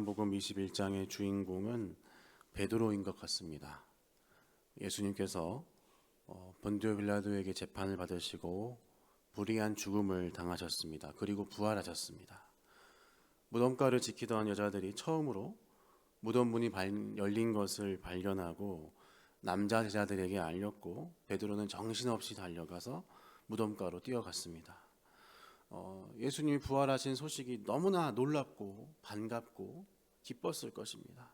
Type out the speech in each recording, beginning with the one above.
요한복음 21장의 주인공은 베드로인 것 같습니다. 예수님께서 본디오 빌라도에게 재판을 받으시고 불의한 죽음을 당하셨습니다. 그리고 부활하셨습니다. 무덤가를 지키던 여자들이 처음으로 무덤 문이 열린 것을 발견하고 남자 제자들에게 알렸고, 베드로는 정신없이 달려가서 무덤가로 뛰어갔습니다. 예수님이 부활하신 소식이 너무나 놀랍고 반갑고 기뻤을 것입니다.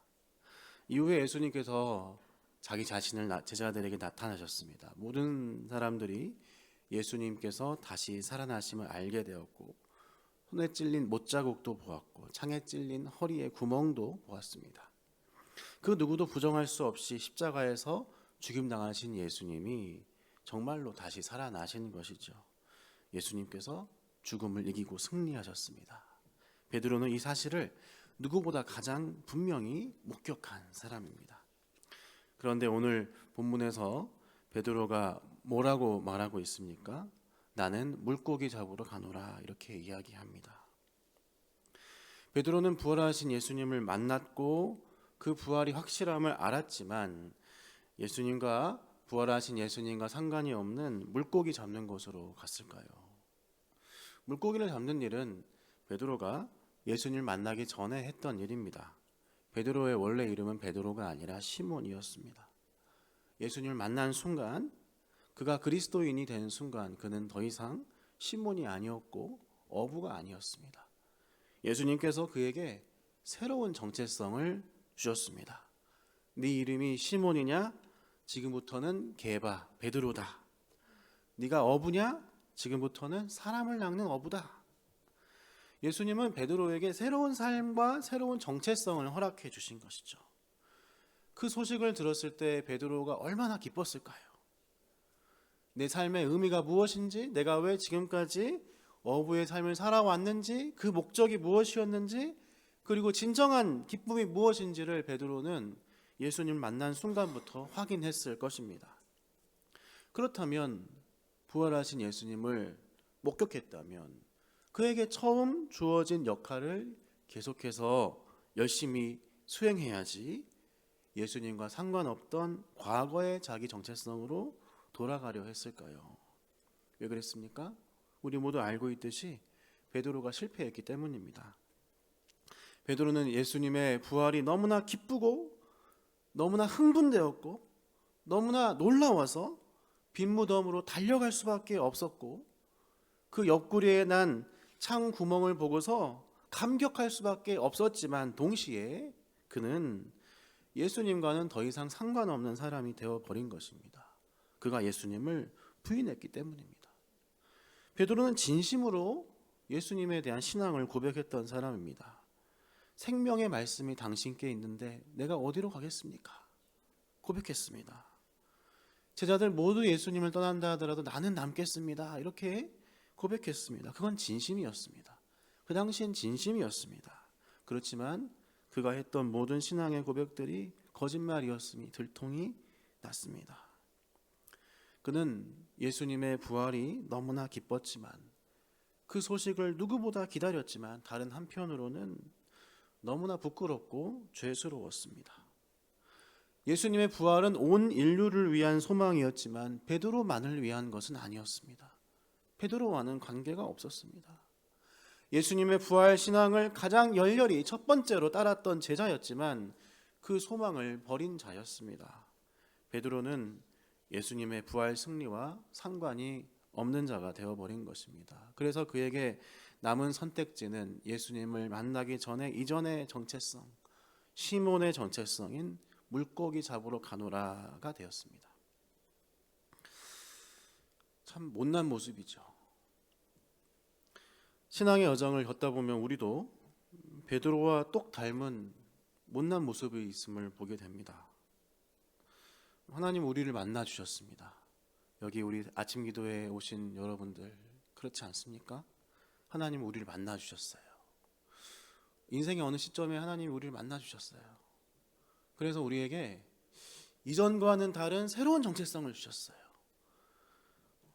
이후에 예수님께서 자기 자신을 제자들에게 나타나셨습니다. 모든 사람들이 예수님께서 다시 살아나심을 알게 되었고, 손에 찔린 못자국도 보았고 창에 찔린 허리의 구멍도 보았습니다. 그 누구도 부정할 수 없이 십자가에서 죽임당하신 예수님이 정말로 다시 살아나신 것이죠. 예수님께서 죽음을 이기고 승리하셨습니다. 베드로는 이 사실을 누구보다 가장 분명히 목격한 사람입니다. 그런데 오늘 본문에서 베드로가 뭐라고 말하고 있습니까? 나는 물고기 잡으러 가노라, 이렇게 이야기합니다. 베드로는 부활하신 예수님을 만났고 그 부활이 확실함을 알았지만, 예수님과 부활하신 예수님과 상관이 없는 물고기 잡는 곳으로 갔을까요? 물고기를 잡는 일은 베드로가 예수님을 만나기 전에 했던 일입니다. 베드로의 원래 이름은 베드로가 아니라 시몬이었습니다. 예수님을 만난 순간, 그가 그리스도인이 된 순간, 그는 더 이상 시몬이 아니었고 어부가 아니었습니다. 예수님께서 그에게 새로운 정체성을 주셨습니다. 네 이름이 시몬이냐? 지금부터는 게바, 베드로다. 네가 어부냐? 지금부터는 사람을 낚는 어부다. 예수님은 베드로에게 새로운 삶과 새로운 정체성을 허락해 주신 것이죠. 그 소식을 들었을 때 베드로가 얼마나 기뻤을까요? 내 삶의 의미가 무엇인지, 내가 왜 지금까지 어부의 삶을 살아왔는지, 그 목적이 무엇이었는지, 그리고 진정한 기쁨이 무엇인지를 베드로는 예수님을 만난 순간부터 확인했을 것입니다. 그렇다면 부활하신 예수님을 목격했다면 그에게 처음 주어진 역할을 계속해서 열심히 수행해야지 예수님과 상관없던 과거의 자기 정체성으로 돌아가려 했을까요? 왜 그랬습니까? 우리 모두 알고 있듯이 베드로가 실패했기 때문입니다. 베드로는 예수님의 부활이 너무나 기쁘고 너무나 흥분되었고 너무나 놀라워서 빈 무덤으로 달려갈 수밖에 없었고, 그 옆구리에 난 창 구멍을 보고서 감격할 수밖에 없었지만, 동시에 그는 예수님과는 더 이상 상관없는 사람이 되어버린 것입니다. 그가 예수님을 부인했기 때문입니다. 베드로는 진심으로 예수님에 대한 신앙을 고백했던 사람입니다. 생명의 말씀이 당신께 있는데 내가 어디로 가겠습니까? 고백했습니다. 제자들 모두 예수님을 떠난다 하더라도 나는 남겠습니다, 이렇게 고백했습니다. 그건 진심이었습니다. 그 당시엔 진심이었습니다. 그렇지만 그가 했던 모든 신앙의 고백들이 거짓말이었음이 들통이 났습니다. 그는 예수님의 부활이 너무나 기뻤지만, 그 소식을 누구보다 기다렸지만, 다른 한편으로는 너무나 부끄럽고 죄스러웠습니다. 예수님의 부활은 온 인류를 위한 소망이었지만 베드로만을 위한 것은 아니었습니다. 베드로와는 관계가 없었습니다. 예수님의 부활 신앙을 가장 열렬히 첫 번째로 따랐던 제자였지만 그 소망을 버린 자였습니다. 베드로는 예수님의 부활 승리와 상관이 없는 자가 되어버린 것입니다. 그래서 그에게 남은 선택지는 예수님을 만나기 전에 이전의 정체성, 시몬의 정체성인 물고기 잡으러 가노라가 되었습니다. 참 못난 모습이죠. 신앙의 여정을 걷다 보면 우리도 베드로와 똑 닮은 못난 모습이 있음을 보게 됩니다. 하나님 우리를 만나 주셨습니다. 여기 우리 아침 기도에 오신 여러분들 그렇지 않습니까? 하나님 우리를 만나 주셨어요. 인생의 어느 시점에 하나님 우리를 만나 주셨어요. 그래서 우리에게 이전과는 다른 새로운 정체성을 주셨어요.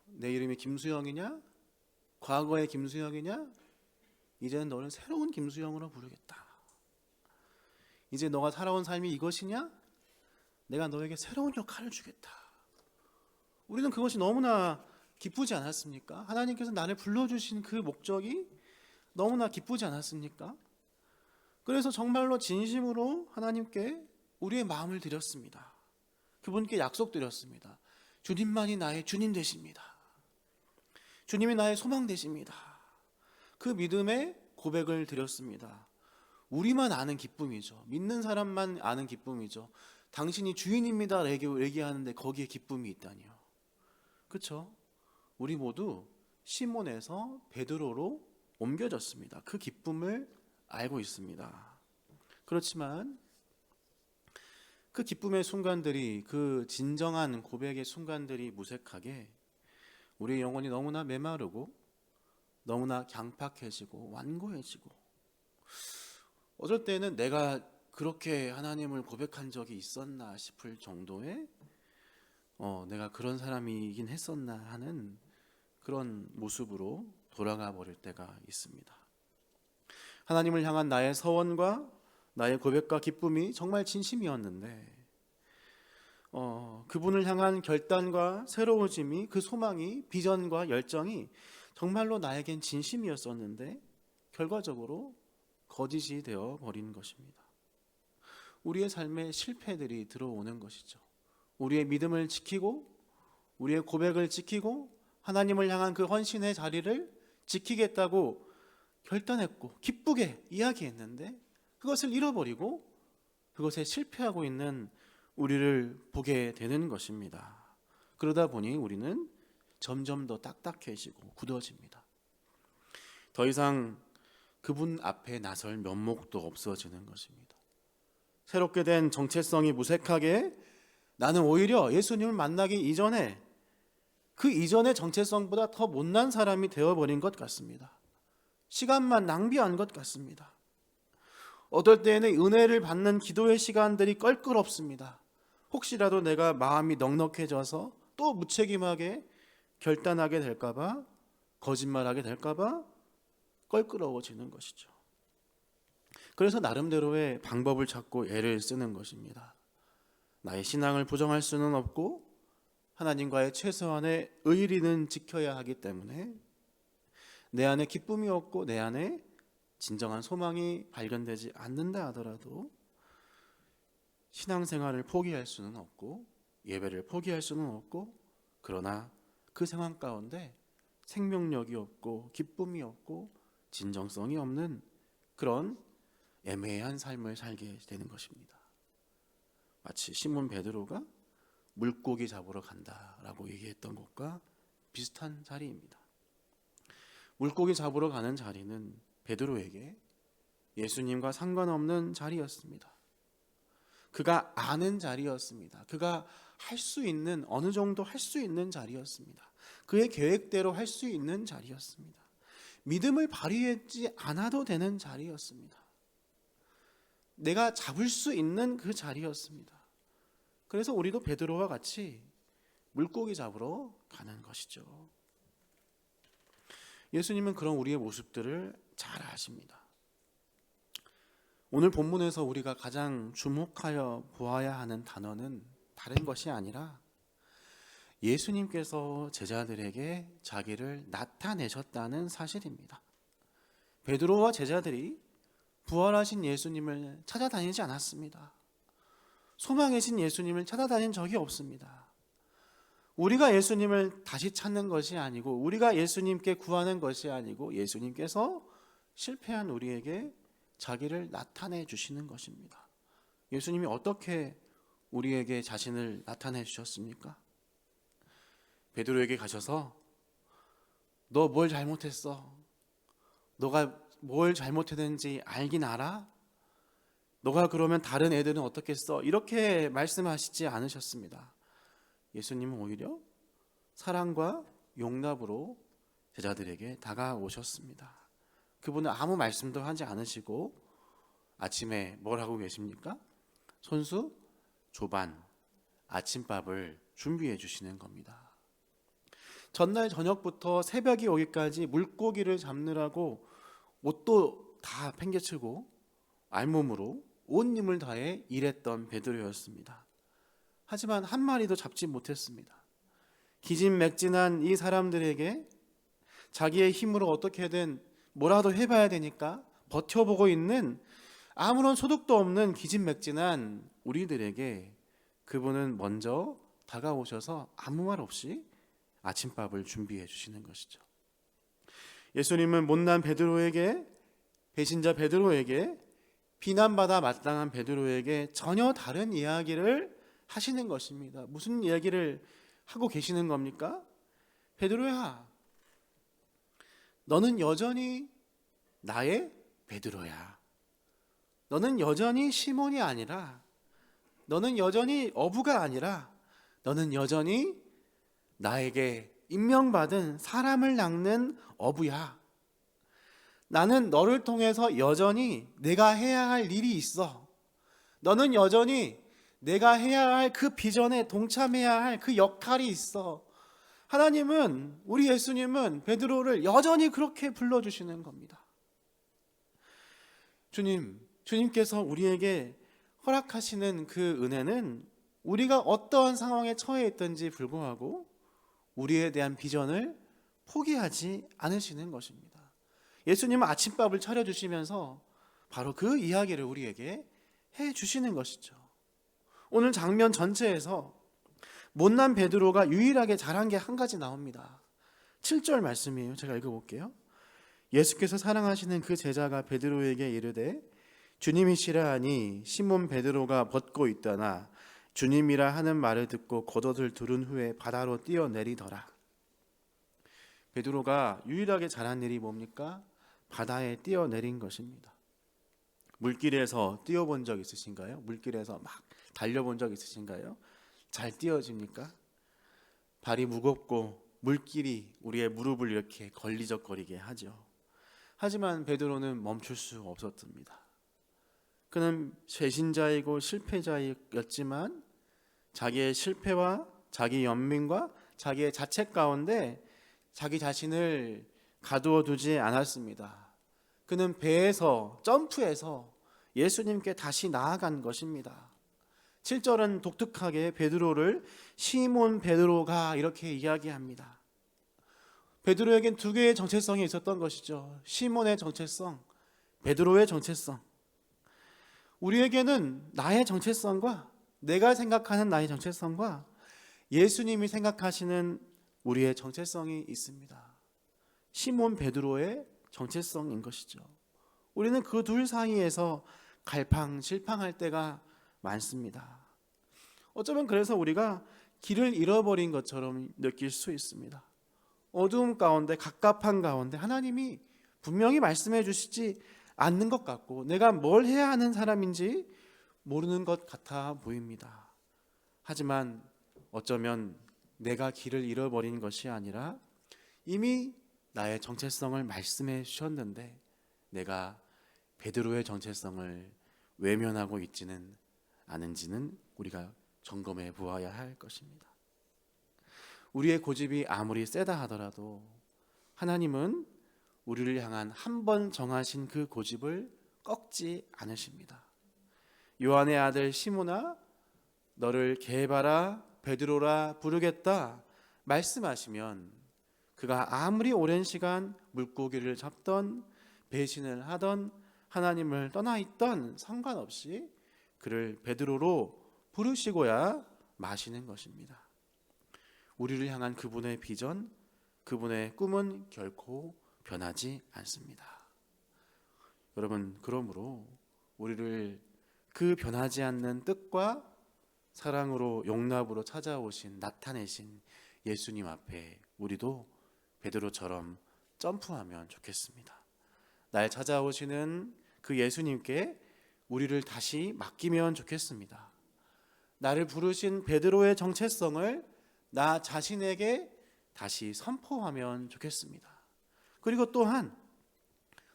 내 이름이 김수영이냐? 과거의 김수영이냐? 이제는 너를 새로운 김수영으로 부르겠다. 이제 너가 살아온 삶이 이것이냐? 내가 너에게 새로운 역할을 주겠다. 우리는 그것이 너무나 기쁘지 않았습니까? 하나님께서 나를 불러주신 그 목적이 너무나 기쁘지 않았습니까? 그래서 정말로 진심으로 하나님께 우리의 마음을 드렸습니다. 그분께 약속드렸습니다. 주님만이 나의 주님 되십니다. 주님이 나의 소망 되십니다. 그 믿음의 고백을 드렸습니다. 우리만 아는 기쁨이죠. 믿는 사람만 아는 기쁨이죠. 당신이 주인입니다 얘기하는데 거기에 기쁨이 있다니요. 그렇죠? 우리 모두 시몬에서 베드로로 옮겨졌습니다. 그 기쁨을 알고 있습니다. 그렇지만 그 기쁨의 순간들이, 그 진정한 고백의 순간들이 무색하게 우리의 영혼이 너무나 메마르고 너무나 강팍해지고 완고해지고, 어쩔 때는 내가 그렇게 하나님을 고백한 적이 있었나 싶을 정도의 내가 그런 사람이긴 했었나 하는 그런 모습으로 돌아가 버릴 때가 있습니다. 하나님을 향한 나의 서원과 나의 고백과 기쁨이 정말 진심이었는데 그분을 향한 결단과 새로워짐이, 그 소망이, 비전과 열정이 정말로 나에겐 진심이었었는데 결과적으로 거짓이 되어 버린 것입니다. 우리의 삶에 실패들이 들어오는 것이죠. 우리의 믿음을 지키고 우리의 고백을 지키고 하나님을 향한 그 헌신의 자리를 지키겠다고 결단했고 기쁘게 이야기했는데 그것을 잃어버리고 그것에 실패하고 있는 우리를 보게 되는 것입니다. 그러다 보니 우리는 점점 더 딱딱해지고 굳어집니다. 더 이상 그분 앞에 나설 면목도 없어지는 것입니다. 새롭게 된 정체성이 무색하게 나는 오히려 예수님을 만나기 이전에 그 이전의 정체성보다 더 못난 사람이 되어버린 것 같습니다. 시간만 낭비한 것 같습니다. 어떨 때에는 은혜를 받는 기도의 시간들이 껄끄럽습니다. 혹시라도 내가 마음이 넉넉해져서 또 무책임하게 결단하게 될까봐, 거짓말하게 될까봐 껄끄러워지는 것이죠. 그래서 나름대로의 방법을 찾고 애를 쓰는 것입니다. 나의 신앙을 부정할 수는 없고 하나님과의 최소한의 의리는 지켜야 하기 때문에 내 안에 기쁨이 없고 내 안에 진정한 소망이 발견되지 않는다 하더라도 신앙생활을 포기할 수는 없고 예배를 포기할 수는 없고, 그러나 그 상황 가운데 생명력이 없고 기쁨이 없고 진정성이 없는 그런 애매한 삶을 살게 되는 것입니다. 마치 시몬 베드로가 물고기 잡으러 간다라고 얘기했던 것과 비슷한 자리입니다. 물고기 잡으러 가는 자리는 베드로에게 예수님과 상관없는 자리였습니다. 그가 아는 자리였습니다. 그가 할 수 있는, 어느 정도 할 수 있는 자리였습니다. 그의 계획대로 할 수 있는 자리였습니다. 믿음을 발휘하지 않아도 되는 자리였습니다. 내가 잡을 수 있는 그 자리였습니다. 그래서 우리도 베드로와 같이 물고기 잡으러 가는 것이죠. 예수님은 그런 우리의 모습들을 잘 아십니다. 오늘 본문에서 우리가 가장 주목하여 보아야 하는 단어는 다른 것이 아니라 예수님께서 제자들에게 자기를 나타내셨다는 사실입니다. 베드로와 제자들이 부활하신 예수님을 찾아다니지 않았습니다. 소망이신 예수님을 찾아다닌 적이 없습니다. 우리가 예수님을 다시 찾는 것이 아니고, 우리가 예수님께 구하는 것이 아니고, 예수님께서 실패한 우리에게 자기를 나타내 주시는 것입니다. 예수님이 어떻게 우리에게 자신을 나타내 주셨습니까? 베드로에게 가셔서 너 뭘 잘못했어? 너가 뭘 잘못했는지 알긴 알아? 너가 그러면 다른 애들은 어떻겠어? 이렇게 말씀하시지 않으셨습니다. 예수님은 오히려 사랑과 용납으로 제자들에게 다가오셨습니다. 그분은 아무 말씀도 하지 않으시고 아침에 뭘 하고 계십니까? 손수 조반 아침밥을 준비해 주시는 겁니다. 전날 저녁부터 새벽이 오기까지 물고기를 잡느라고 옷도 다 팽개치고 알몸으로 온 힘을 다해 일했던 베드로였습니다. 하지만 한 마리도 잡지 못했습니다. 기진맥진한 이 사람들에게 자기의 힘으로 어떻게든 뭐라도 해봐야 되니까 버텨보고 있는 아무런 소득도 없는 기진맥진한 우리들에게 그분은 먼저 다가오셔서 아무 말 없이 아침밥을 준비해 주시는 것이죠. 예수님은 못난 베드로에게, 배신자 베드로에게, 비난받아 마땅한 베드로에게 전혀 다른 이야기를 하시는 것입니다. 무슨 이야기를 하고 계시는 겁니까? 베드로야, 너는 여전히 나의 베드로야. 너는 여전히 시몬이 아니라, 너는 여전히 어부가 아니라, 너는 여전히 나에게 임명받은 사람을 낚는 어부야. 나는 너를 통해서 여전히 내가 해야 할 일이 있어. 너는 여전히 내가 해야 할 그 비전에 동참해야 할 그 역할이 있어. 하나님은, 우리 예수님은 베드로를 여전히 그렇게 불러주시는 겁니다. 주님께서 우리에게 허락하시는 그 은혜는 우리가 어떠한 상황에 처해 있든지 불구하고 우리에 대한 비전을 포기하지 않으시는 것입니다. 예수님은 아침밥을 차려주시면서 바로 그 이야기를 우리에게 해주시는 것이죠. 오늘 장면 전체에서 못난 베드로가 유일하게 잘한 게 한 가지 나옵니다. 7절 말씀이에요. 제가 읽어볼게요. 예수께서 사랑하시는 그 제자가 베드로에게 이르되 주님이시라 하니 시몬 베드로가 벗고 있다나 주님이라 하는 말을 듣고 겉옷을 두른 후에 바다로 뛰어내리더라. 베드로가 유일하게 잘한 일이 뭡니까? 바다에 뛰어내린 것입니다. 물길에서 뛰어본 적 있으신가요? 물길에서 막 달려본 적 있으신가요? 잘 뛰어집니까? 발이 무겁고 물길이 우리의 무릎을 이렇게 걸리적거리게 하죠. 하지만 베드로는 멈출 수 없었습니다. 그는 배신자이고 실패자였지만 자기의 실패와 자기 연민과 자기의 자책 가운데 자기 자신을 가두어 두지 않았습니다. 그는 배에서 점프해서 예수님께 다시 나아간 것입니다. 7절은 독특하게 베드로를 시몬 베드로가 이렇게 이야기합니다. 베드로에겐 두 개의 정체성이 있었던 것이죠. 시몬의 정체성, 베드로의 정체성. 우리에게는 나의 정체성과 내가 생각하는 나의 정체성과 예수님이 생각하시는 우리의 정체성이 있습니다. 시몬 베드로의 정체성인 것이죠. 우리는 그 둘 사이에서 갈팡질팡할 때가 많습니다. 어쩌면 그래서 우리가 길을 잃어버린 것처럼 느낄 수 있습니다. 어두움 가운데, 갑갑한 가운데 하나님이 분명히 말씀해 주시지 않는 것 같고 내가 뭘 해야 하는 사람인지 모르는 것 같아 보입니다. 하지만 어쩌면 내가 길을 잃어버린 것이 아니라 이미 나의 정체성을 말씀해 주셨는데 내가 베드로의 정체성을 외면하고 있지는 않은지는 우리가 점검해 보아야 할 것입니다. 우리의 고집이 아무리 세다 하더라도 하나님은 우리를 향한 한 번 정하신 그 고집을 꺾지 않으십니다. 요한의 아들 시몬아, 너를 게바라 베드로라 부르겠다 말씀하시면 그가 아무리 오랜 시간 물고기를 잡던 배신을 하던 하나님을 떠나 있던 상관없이 그를 베드로로 부르시고야 마시는 것입니다. 우리를 향한 그분의 비전, 그분의 꿈은 결코 변하지 않습니다. 여러분, 그러므로 우리를 그 변하지 않는 뜻과 사랑으로 용납으로 찾아오신 나타내신 예수님 앞에 우리도 베드로처럼 점프하면 좋겠습니다. 날 찾아오시는 그 예수님께 우리를 다시 맡기면 좋겠습니다. 나를 부르신 베드로의 정체성을 나 자신에게 다시 선포하면 좋겠습니다. 그리고 또한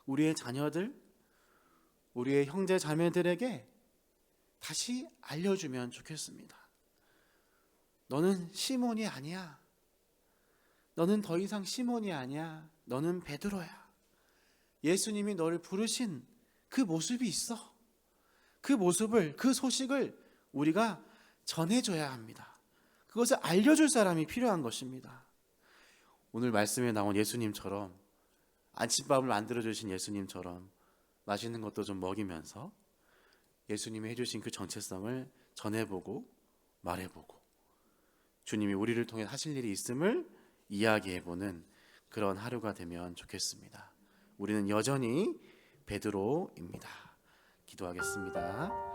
우리의 자녀들, 우리의 형제 자매들에게 다시 알려주면 좋겠습니다. 너는 시몬이 아니야. 너는 더 이상 시몬이 아니야. 너는 베드로야. 예수님이 너를 부르신 그 모습이 있어. 그 모습을, 그 소식을 우리가 전해줘야 합니다. 그것을 알려줄 사람이 필요한 것입니다. 오늘 말씀에 나온 예수님처럼, 안침밥을 만들어주신 예수님처럼 맛있는 것도 좀 먹이면서 예수님이 해주신 그 정체성을 전해보고 말해보고 주님이 우리를 통해 하실 일이 있음을 이야기해보는 그런 하루가 되면 좋겠습니다. 우리는 여전히 베드로입니다. 기도하겠습니다.